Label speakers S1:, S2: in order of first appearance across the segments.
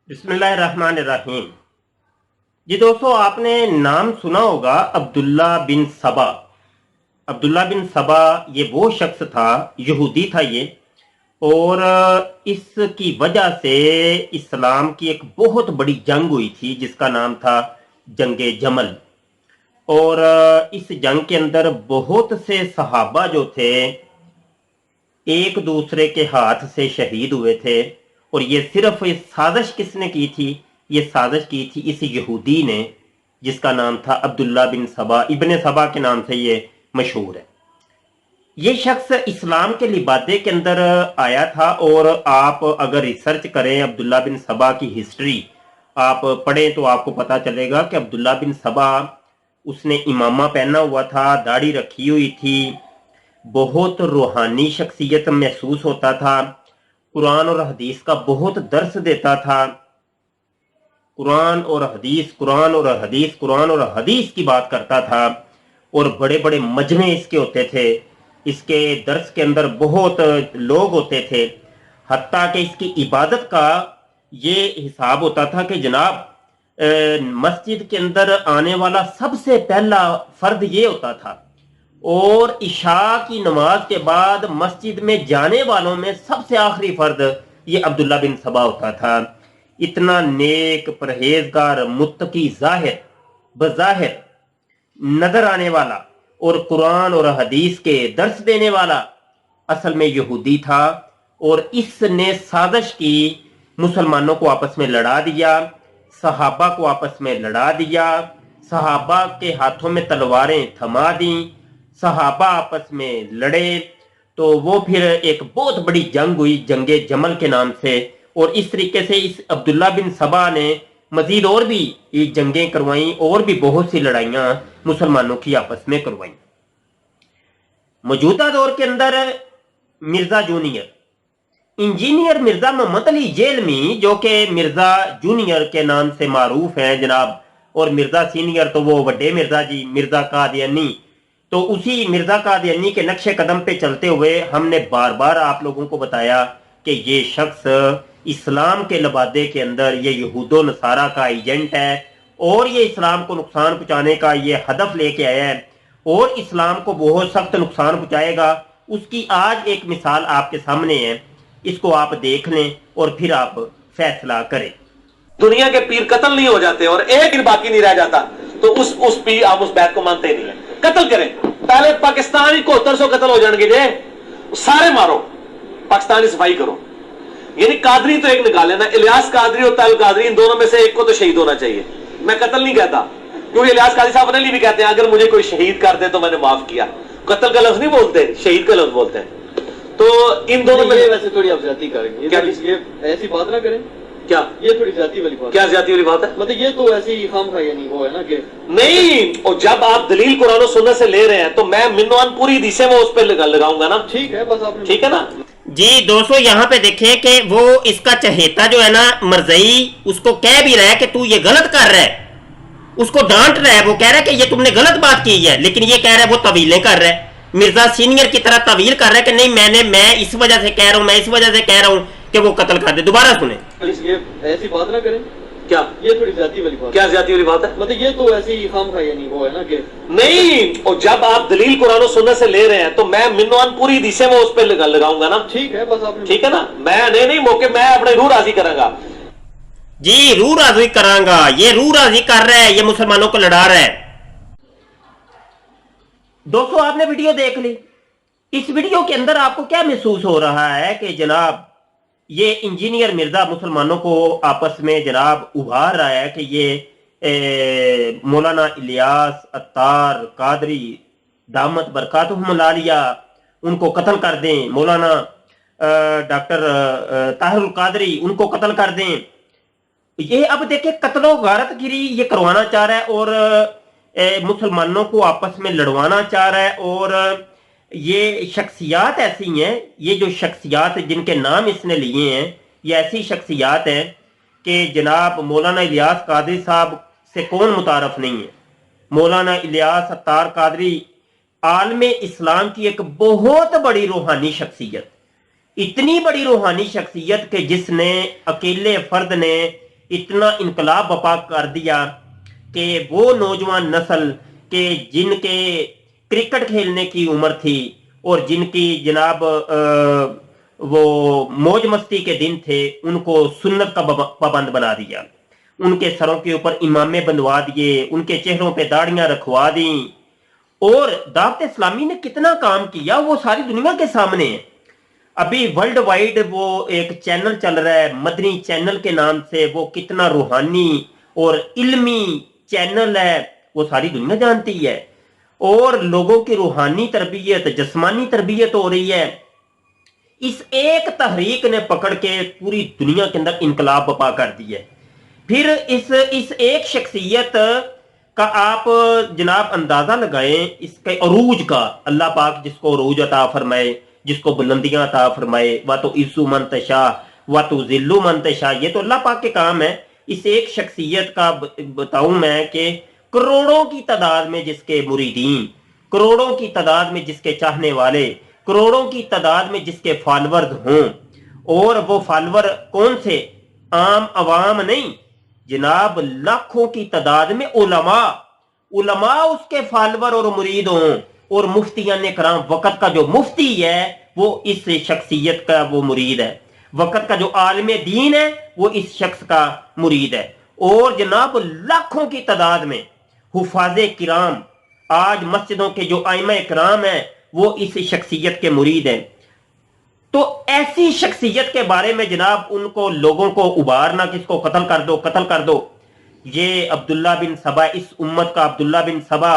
S1: बिस्मिल्लाहिर्रहमानिर्रहीम। जी दोस्तों, आपने नाम सुना होगा अब्दुल्ला बिन सबा। अब्दुल्ला बिन सबा ये वो शख्स था, यहूदी था ये, और इसकी वजह से इस्लाम की एक बहुत बड़ी जंग हुई थी जिसका नाम था जंगे जमल। और इस जंग के अंदर बहुत से सहाबा जो थे एक दूसरे के हाथ से शहीद हुए थे। और ये सिर्फ ये साजिश किसने की थी? ये साजिश की थी इस यहूदी ने, जिसका नाम था अब्दुल्ला बिन सबा, इब्ने सबा के नाम से ये मशहूर है। ये शख्स इस्लाम के लिबादे के अंदर आया था। और आप अगर रिसर्च करें अब्दुल्ला बिन सबा की हिस्ट्री आप पढ़ें तो आपको पता चलेगा कि अब्दुल्ला बिन सबा, उसने इमामा पहना हुआ था, दाढ़ी रखी हुई थी, बहुत रूहानी शख्सियत महसूस होता था, कुरान और हदीस का बहुत दर्स देता था। कुरान और हदीस, कुरान और हदीस, कुरान और हदीस की बात करता था। और बड़े बड़े मजमे इसके होते थे, इसके दर्स के अंदर बहुत लोग होते थे। हत्ता कि इसकी इबादत का ये हिसाब होता था कि जनाब मस्जिद के अंदर आने वाला सबसे पहला फर्द ये होता था, और इशा की नमाज के बाद मस्जिद में जाने वालों में सबसे आखिरी फर्द ये अब्दुल्ला बिन सबा होता था। इतना नेक, परहेजगार, मुत्तकी, जाहिर बज़ाहिर नजर आने वाला और कुरान और हदीस के दर्स देने वाला असल में यहूदी था। और इसने साजिश की, मुसलमानों को आपस में लड़ा दिया, सहाबा को आपस में लड़ा दिया, सहाबा के हाथों में तलवारें थमा दी, सहाबा आपस में लड़े। तो वो फिर एक बहुत बड़ी जंग हुई, जंगे जमल के नाम से। और इस तरीके से इस अब्दुल्ला बिन सबा ने मजीद और भी ये जंगें करवाई, और भी बहुत सी लड़ाइयां मुसलमानों की आपस में करवाई। मौजूदा दौर के अंदर मिर्जा जूनियर, इंजीनियर मिर्जा मोहम्मद अली जेलमी, जो कि मिर्जा जूनियर के नाम से मारूफ हैं जनाब, और मिर्जा सीनियर तो वो वड्डे मिर्जा जी, मिर्जा कादियानी। तो उसी मिर्जा कादियानी के नक्शे कदम पे चलते हुए हमने बार बार आप लोगों को बताया कि ये शख्स इस्लाम के लबादे के अंदर ये यहूदो नसारा का एजेंट है, और ये इस्लाम को नुकसान पहुंचाने का ये हदफ लेके आया है, और इस्लाम को बहुत सख्त नुकसान पहुंचाएगा। उसकी आज एक मिसाल आपके सामने है, इसको आप देख लें और फिर आप फैसला करें।
S2: दुनिया के पीर कत्ल नहीं हो जाते और एक बाकी नहीं रह जाता, तो उस पीर आप उस बैत को मानते नहीं है। कत्ल करें, पहले पाकिस्तानी को 700 कत्ल हो जाएंगे जे, सारे मारो, पाकिस्तानी सफाई करो। यानी कादरी तो एक निकाल लेना, इलियास कादरी और तल कादरी, इन दोनों में से एक को तो शहीद होना चाहिए। मैं कत्ल नहीं कहता, क्योंकि इलियास कादरी साहब अपने लिए भी कहते हैं अगर मुझे कोई शहीद कर दे तो मैंने माफ किया। कत्ल का लफ्ज नहीं बोलते, शहीद का लफ्ज बोलते हैं। तो इन दोनों में
S3: वैसे थोड़ी आप ज्यादती करेंगे,
S2: क्या
S3: ये ऐसी बात ना करें।
S2: क्या
S3: ये थोड़ी ज्यादती वाली बात,
S2: क्या ज्यादती वाली बात है?
S3: मतलब ये तो ऐसी खाम खा नहीं वो है ना कि
S2: नहीं। और जब आप दलील कुरान और सुन्नत से ले रहे हैं तो मैं मिनवान पूरी हदीसें वो उस पर लगाऊंगा ना।
S3: ठीक है, बस आपने
S2: ठीक है ना
S1: जी। दोस्तों यहाँ पे देखें कि वो इसका चहेता जो है ना मरजई, उसको कह भी रहा है कि तू ये गलत कर रहा है, उसको डांट रहा है। वो कह रहा है कि ये तुमने गलत बात की है, लेकिन ये कह रहा है वो तवीलें कर रहा है, मिर्जा सीनियर की तरह तवील कर रहा है कि नहीं मैं इस वजह से कह रहा हूं, मैं इस वजह से कह रहा हूं कि वो कत्ल कर दे। दोबारा सुने,
S3: ये ऐसी बात ना करें।
S2: क्या
S3: ये थोड़ी ज्यादती वाली बात,
S2: क्या ज्यादती वाली बात है?
S3: मतलब ये तो ऐसी खाम खा नहीं वो है ना कि
S2: नहीं। और जब आप दलील कुरान और सुन्नत से ले रहे हैं तो मैं मिनवान पूरी हदीसें वो उस पर लगाऊंगा ना।
S3: ठीक है, बस आपने
S2: ठीक है ना। मैं नहीं मौके मैं अपने रूह राजी करांगा
S1: जी, रूह राजी करांगा। ये रूह राजी कर रहा है, ये मुसलमानों को लड़ा रहा है। दोस्तों आपने वीडियो देख ली, इस वीडियो के अंदर आपको क्या महसूस हो रहा है कि जनाब ये इंजीनियर मिर्जा मुसलमानों को आपस में जनाब उभार रहा है कि ये मौलाना इलियास अत्तार कादरी दामत बरकातुहुम आलिया उनको कत्ल कर दें, मौलाना डॉक्टर ताहिरुल कादरी उनको कत्ल कर दें। ये अब देखिए कत्लो गारतगिरी ये करवाना चाह रहा है, और मुसलमानों को आपस में लड़वाना चाह रहा है। और ये शख्सियात ऐसी हैं, ये जो शख्सियात जिनके नाम इसने लिए हैं, ये ऐसी शख्सियात हैं कि जनाब मौलाना इलियास कादरी साहब से कौन मुतारफ नहीं है। मौलाना इलियास अत्तार कादरी आलमे इस्लाम की एक बहुत बड़ी रूहानी शख्सियत, इतनी बड़ी रूहानी शख्सियत कि जिसने अकेले फर्द ने اتنا انقلاب بپا کر دیا کہ وہ نوجوان نسل کے جن کے کرکٹ کھیلنے کی عمر تھی اور جن کی جناب وہ موج مستی کے دن تھے ان کو سنت کا پابند بنا دیا، ان کے سروں کے اوپر امامے بندوا دیے، ان کے چہروں پہ داڑیاں رکھوا دیں، اور دعوت اسلامی نے کتنا کام کیا وہ ساری دنیا کے سامنے ہے۔ ابھی ورلڈ وائڈ وہ ایک چینل چل رہا ہے مدنی چینل کے نام سے، وہ کتنا روحانی اور علمی چینل ہے، وہ ساری دنیا جانتی ہے، اور لوگوں کی روحانی تربیت جسمانی تربیت ہو رہی ہے۔ اس ایک تحریک نے پکڑ کے پوری دنیا کے اندر انقلاب بپا کر دی ہے۔ پھر اس ایک شخصیت کا آپ جناب اندازہ لگائیں، اس کے عروج کا، اللہ پاک جس کو عروج عطا فرمائے، جس کو بلندیاں عطا فرمائے، وَتُعِزُّ مَن تَشَاءُ وَتُذِلُّ مَن تَشَاءُ، یہ تو اللہ پاک کے کام ہے۔ اس ایک شخصیت کا بتاؤں میں کہ کروڑوں کی تعداد میں جس کے مریدین، کروڑوں کی تعداد میں جس کے چاہنے والے، کروڑوں کی تعداد میں جس کے فالورز ہوں، اور وہ فالور کون سے؟ عام عوام نہیں جناب، لاکھوں کی تعداد میں علماء اس کے فالور اور مرید ہوں، اور مفتیان کرام، وقت کا جو مفتی ہے وہ اس شخصیت کا وہ مرید ہے، وقت کا جو عالم دین ہے وہ اس شخص کا مرید ہے، اور جناب لاکھوں کی تعداد میں حفاظ کرام، آج مسجدوں کے جو ائمہ کرام ہیں وہ اس شخصیت کے مرید ہیں۔ تو ایسی شخصیت کے بارے میں جناب ان کو لوگوں کو ابھارنا، کس کو قتل کر دو قتل کر دو، یہ عبداللہ بن سبا، اس امت کا عبداللہ بن سبا،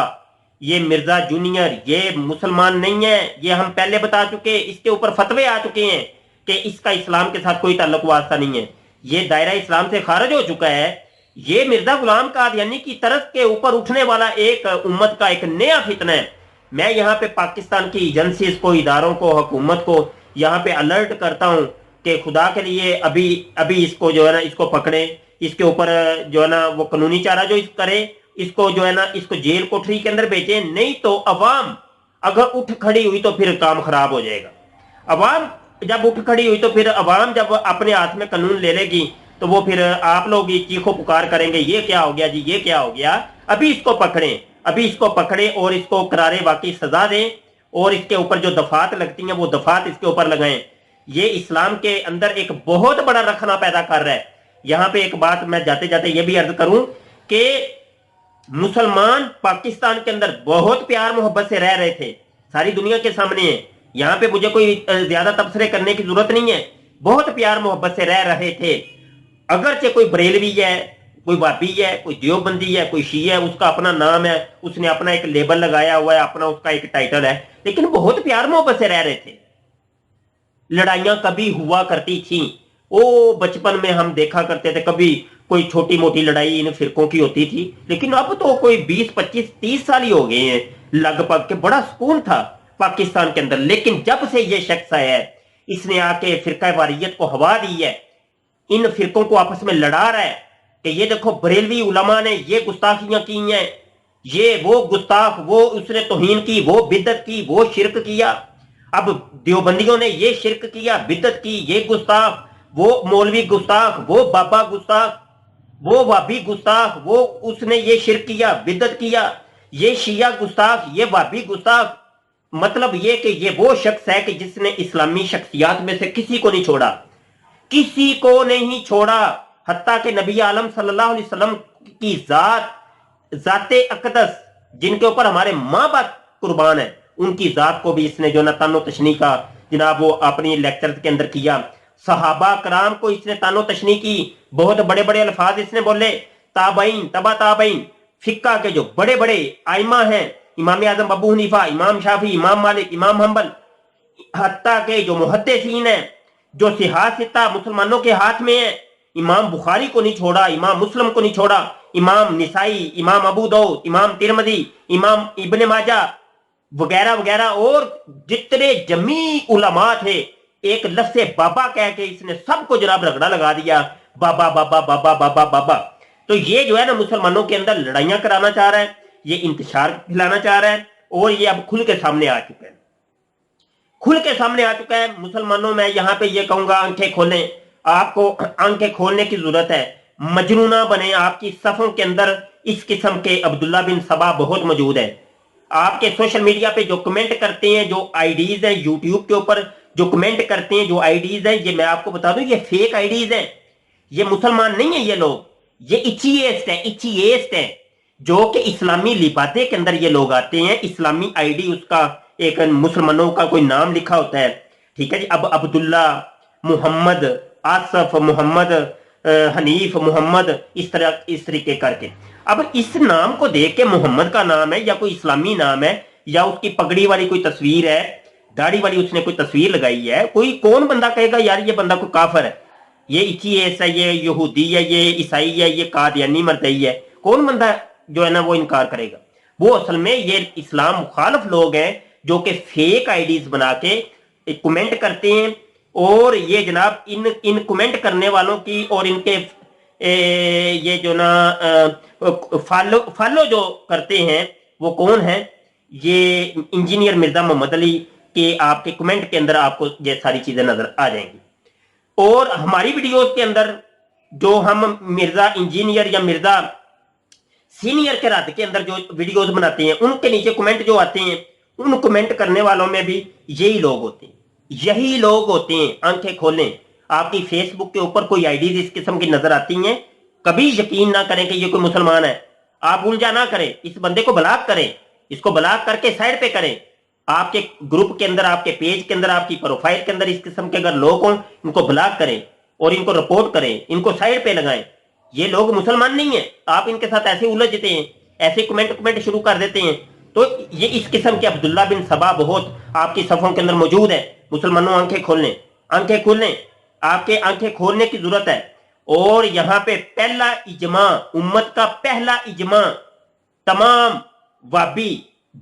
S1: یہ مرزا جونیئر، یہ مسلمان نہیں ہے، یہ ہم پہلے بتا چکے، اس کے اوپر فتوے آ چکے ہیں کہ اس کا اسلام کے ساتھ کوئی تعلق واسطہ نہیں ہے، یہ دائرہ اسلام سے خارج ہو چکا ہے۔ یہ مرزا غلام قادیانی کی طرف کے اوپر اٹھنے والا ایک امت کا ایک نیا فتنہ ہے۔ میں یہاں پہ پاکستان کی ایجنسیز کو، اداروں کو، حکومت کو یہاں پہ الرٹ کرتا ہوں کہ خدا کے لیے ابھی اس کو جو ہے نا اس کو پکڑے، اس کے اوپر جو ہے نا وہ قانونی چارہ جو اس کرے، اس کو جو ہے نا اس کو جیل کوٹری کے اندر بھیجے، نہیں تو عوام اگر اٹھ کھڑی ہوئی تو پھر کام خراب ہو جائے گا۔ عوام جب اٹھ کھڑی ہوئی تو پھر عوام جب اپنے ہاتھ میں قانون لے لے گی تو وہ پھر آپ لوگ یہ چیخو پکار کریں گے، یہ کیا ہو گیا جی، یہ کیا ہو گیا۔ ابھی اس کو پکڑیں، ابھی اس کو پکڑیں اور اس کو قرار واقعی سزا دیں، اور اس کے اوپر جو دفعات لگتی ہیں وہ دفعات اس کے اوپر لگائیں۔ یہ اسلام کے اندر ایک بہت بڑا رکھنا پیدا کر رہا ہے۔ یہاں پہ ایک بات میں جاتے جاتے یہ بھی عرض کروں کہ مسلمان پاکستان کے اندر بہت پیار محبت سے رہ رہے تھے، ساری دنیا کے سامنے ہے، یہاں پہ مجھے کوئی زیادہ تبصرے کرنے کی ضرورت نہیں ہے، بہت پیار محبت سے رہ رہے تھے۔ اگرچہ کوئی بریلوی ہے، کوئی وابی ہے، کوئی دیوبندی ہے، کوئی شیعہ ہے، اس کا اپنا نام ہے، اس نے اپنا ایک لیبل لگایا ہوا ہے، اپنا اس کا ایک ٹائٹل ہے، لیکن بہت پیار محبت سے رہ رہے تھے۔ لڑائیاں کبھی ہوا کرتی تھیں، بچپن میں ہم دیکھا کرتے تھے، کبھی کوئی چھوٹی موٹی لڑائی ان فرقوں کی ہوتی تھی، لیکن اب تو کوئی 20 25 30 سال ہی ہو گئے ہیں لگ بھگ کہ بڑا سکون تھا پاکستان کے اندر۔ لیکن جب سے یہ شخص آیا ہے، اس نے آ کے فرقہ واریت کو ہوا دی ہے، ان فرقوں کو آپس میں لڑا رہا ہے کہ یہ دیکھو بریلوی علماء نے یہ گستاخیاں کی ہیں، یہ وہ گستاخ، وہ اس نے توہین کی، وہ بدعت کی، وہ شرک کیا۔ اب دیوبندیوں نے یہ شرک کیا، بدعت کی، یہ گستاخ، وہ مولوی گستاخ، وہ بابا گستاخ، وہ وابی گستاخ، وہ اس نے یہ شرک کیا، بدعت کیا، یہ شیعہ گستاخ، یہ وابی گستاخ۔ مطلب یہ کہ یہ وہ شخص ہے کہ جس نے اسلامی شخصیات میں سے کسی کو نہیں چھوڑا، کسی کو نہیں چھوڑا، حتیٰ کہ نبی عالم صلی اللہ علیہ وسلم کی ذات اقدس جن کے اوپر ہمارے ماں باپ قربان ہیں، ان کی ذات کو بھی اس نے جو نا تن و تشنیح کا جناب وہ اپنی لیکچر کے اندر کیا۔ صحابہ کرام کو اس نے تن و تشنیح کی، بہت بڑے بڑے الفاظ اس نے بولے، تابعین، تبع تابعین، فقہ کے جو بڑے بڑے ائمہ ہیں، امام اعظم ابو حنیفہ، امام شافعی، امام مالک، امام حنبل، حتیٰ کہ جو محدثین ہیں، جو صحاح ستہ مسلمانوں کے ہاتھ میں ہیں، امام بخاری کو نہیں چھوڑا، امام مسلم کو نہیں چھوڑا، امام نسائی، امام ابو داؤد، امام ترمذی، امام ابن ماجہ وغیرہ وغیرہ، اور جتنے جمیع علماء تھے، ایک لفظ بابا کہہ کے اس نے سب کو جناب رگڑا لگا دیا، بابا بابا بابا بابا بابا۔ تو یہ جو ہے نا مسلمانوں کے اندر لڑائیاں کرانا چاہ رہا ہے، یہ انتشار پھیلانا چاہ رہا ہے، اور یہ اب کھل کے سامنے آ چکا ہے، کھل کے سامنے آ چکا ہے۔ مسلمانوں میں یہاں پہ یہ کہوں گا آنکھیں کھولیں، آپ کو آنکھیں کھولنے کی ضرورت ہے۔ मजनूना बने, आपकी सफ़ों के अंदर इस किस्म के अब्दुल्ला बिन सबा बहुत मौजूद है। आपके सोशल मीडिया पे जो कमेंट करते हैं, जो आईडीज हैं यूट्यूब के ऊपर जो कमेंट करते हैं, जो आईडीज हैं, ये मैं आपको बता दूं ये फेक आईडीज हैं, ये मुसलमान नहीं है ये लोग, ये इच्छीएस्ट है जो कि इस्लामी लिबादे के अंदर ये लोग आते हैं। इस्लामी आईडी उसका एक मुसलमानों का कोई नाम लिखा होता है, ठीक है जी। अब अब्दुल्ला, मोहम्मद, आसफ, मोहम्मद, हनीफ, मोहम्मद, इस तरीके करके। अब इस नाम को देख के मोहम्मद का नाम है या कोई इस्लामी नाम है या उसकी पगड़ी वाली कोई तस्वीर है, दाढ़ी वाली उसने कोई तस्वीर लगाई है, कोई कौन बंदा कहेगा यार ये बंदा कोई काफिर है, ये इच्छीएस है, ये यहूदी है, ये ईसाई है, ये कादियानी मरदई है, कौन बंदा जो है ना वो इनकार करेगा। वो असल में ये इस्लाम मुखालफ लोग हैं जो कि फेक आईडीज बना के कमेंट करते हैं। और ये जनाब इन कमेंट करने वालों की और इनके ये जो ना फॉलो जो करते हैं वो कौन है, ये इंजीनियर मिर्जा मोहम्मद अली के आपके कमेंट के अंदर आपको ये सारी चीजें नजर आ जाएंगी। और हमारी वीडियोस के अंदर जो हम मिर्जा इंजीनियर या मिर्जा सीनियर के रद्द के अंदर जो वीडियोस बनाते हैं उनके नीचे कमेंट जो आते हैं, उन कमेंट करने वालों में भी यही लोग होते हैं, यही लोग होते हैं। आंखें खोलें, आपकी फेसबुक के ऊपर कोई आईडीज इस किस्म की नजर आती हैं, कभी यकीन ना करें कि ये कोई मुसलमान है। आप उलझा ना करें, इस बंदे को ब्लॉक करें, इसको ब्लॉक करके साइड पे करें। आपके ग्रुप के अंदर, आपके पेज के अंदर, आपकी प्रोफाइल के अंदर इस किस्म के अगर लोग हों, इनको ब्लॉक करें और इनको रिपोर्ट करें, इनको साइड पे लगाएं। ये लोग मुसलमान नहीं है, आप इनके साथ ऐसे उलझते हैं, ऐसे कमेंट शुरू कर देते हैं। तो ये इस किस्म के अब्दुल्ला बिन सबा बहुत आपकी सफों के अंदर मौजूद है। मुसलमानों आंखें खोलें, आंखें खोलें, आपके आंखें खोलने की जरूरत है। और यहां पे पहला इजमा, उम्मत का पहला इजमा, तमाम वाबी,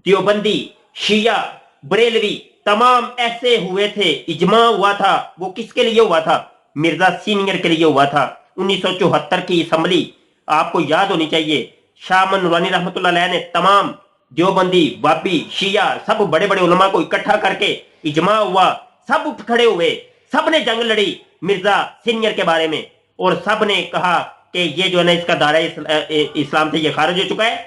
S1: देवबंदी, शिया, बरेलवी तमाम ऐसे हुए थे, इजमा हुआ था। वो किसके लिए हुआ था? मिर्जा सीनियर के लिए हुआ था। 1974 की असम्बली आपको याद होनी चाहिए, शाह नूरानी रहमतुल्लाह अलैह ने तमाम देवबंदी, वाबी, शिया सब बड़े बड़े उलमा को इकट्ठा करके इजमा हुआ, सब उठ खड़े हुए, सब ने जंग लड़ी मिर्जा सीनियर के बारे में, और सब ने कहा कि ये जो है ना इसका दायरा इस्लाम से ये खारिज हो चुका है,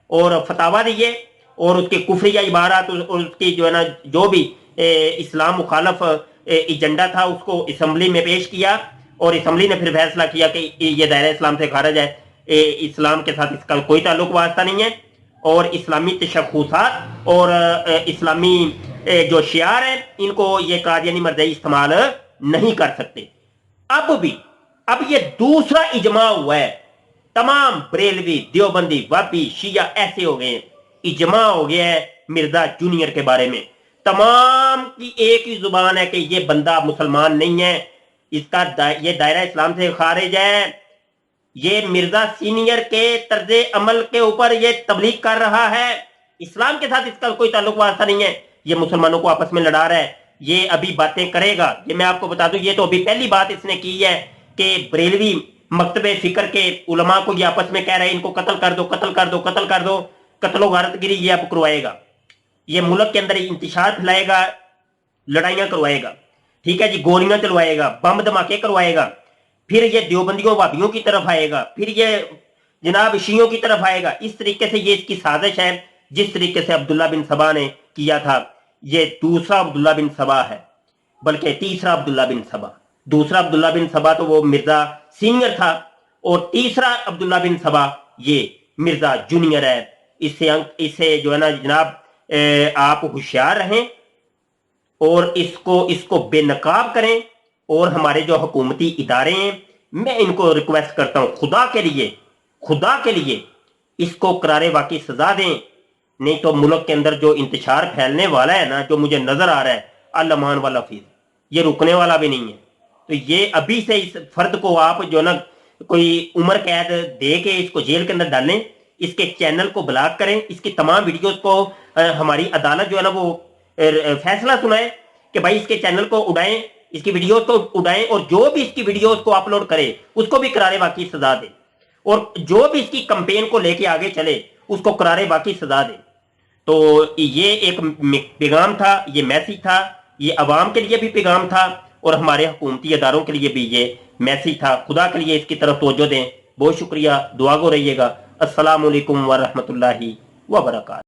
S1: और फतावा दिए और उसके कुफरिया इबारत और उसकी जो है ना जो भी इस्लाम मुखालफ एजेंडा था उसको असम्बली में पेश किया, और असम्बली ने फिर फैसला किया कि ये दायरा इस्लाम से खारिज है, इस्लाम के साथ इसका कोई ताल्लुक वास्ता नहीं है, और इस्लामी तशख़्ख़ुसात और इस्लामी जो शियार हैं इनको ये कादियानी मरदई इस्तेमाल नहीं कर सकते। अब ये दूसरा इजमा हुआ है, तमाम बरेलवी, देवबंदी, वाबी, शिया ऐसे हो गए हैं, इजमा हो गया है मिर्जा जूनियर के बारे में। तमाम की एक ही जुबान है कि ये बंदा मुसलमान नहीं है, इसका ये दायरा इस्लाम से खारिज है, ये मिर्जा सीनियर के तर्जे अमल के ऊपर ये तबलीग कर रहा है, इस्लाम के साथ इसका कोई ताल्लुक वास्ता नहीं है, ये मुसलमानों को आपस में लड़ा रहा है, ये अभी बातें करेगा। ये मैं आपको बता दूं, ये तो अभी पहली बात इसने की है कि बरेलवी मकतबे फिक्र के उलमा को ये आपस में कह रहे हैं इनको कत्ल कर दो, कत्ल कर दो, कत्ल कर दो, कत्लो गारतगिरी ये अब करवाएगा, ये मुल्क के अंदर इंतशार फैलाएगा, लड़ाइयां करवाएगा, ठीक है जी, गोलियां चलवाएगा, बम धमाके करवाएगा, फिर ये देवबंदियों वाबियों की तरफ आएगा, फिर ये जनाब शियों की तरफ आएगा। इस तरीके से ये इसकी साजिश है, जिस तरीके से अब्दुल्ला बिन सबा ने किया था। ये दूसरा अब्दुल्ला बिन सबा है, बल्कि तीसरा अब्दुल्ला बिन सबा। दूसरा अब्दुल्ला बिन सबा तो वो मिर्जा सीनियर था, और तीसरा अब्दुल्ला बिन सबा ये मिर्जा जूनियर है। इससे जो है ना जनाब आप होशियार रहें और इसको बेनकाब करें। और हमारे जो हुकूमती इदारे हैं, मैं इनको रिक्वेस्ट करता हूं खुदा के लिए इसको करारे वाकई सजा दें, नहीं तो मुल्क के अंदर जो इंतशार फैलने वाला है ना, जो मुझे नजर आ रहा है अल-अमान वाला फीस, ये रुकने वाला भी नहीं है। तो ये अभी से इस फर्द को आप जो ना कोई उम्र कैद दे के इसको जेल के अंदर डालें, इसके चैनल को ब्लॉक करें, इसकी तमाम वीडियोस को हमारी अदालत जो है ना वो फैसला सुनाए कि भाई इसके चैनल को उड़ाएं, इसकी वीडियोस को उड़ाएं, और जो भी इसकी वीडियोस को अपलोड करे उसको भी करारे वाकई सजा दे, और जो भी इसकी कंपेन को लेके आगे चले उसको करारे वाकई सजा दे। तो ये एक पैगाम था, ये मैसेज था, ये अवाम के लिए भी पैगाम था और हमारे हुकूमती अदारों के लिए भी ये मैसेज था। खुदा के लिए इसकी तरफ तवज्जो दें। بہت شکریہ, دعا گو رہیے گا. السلام علیکم ورحمۃ اللہ وبرکاتہ.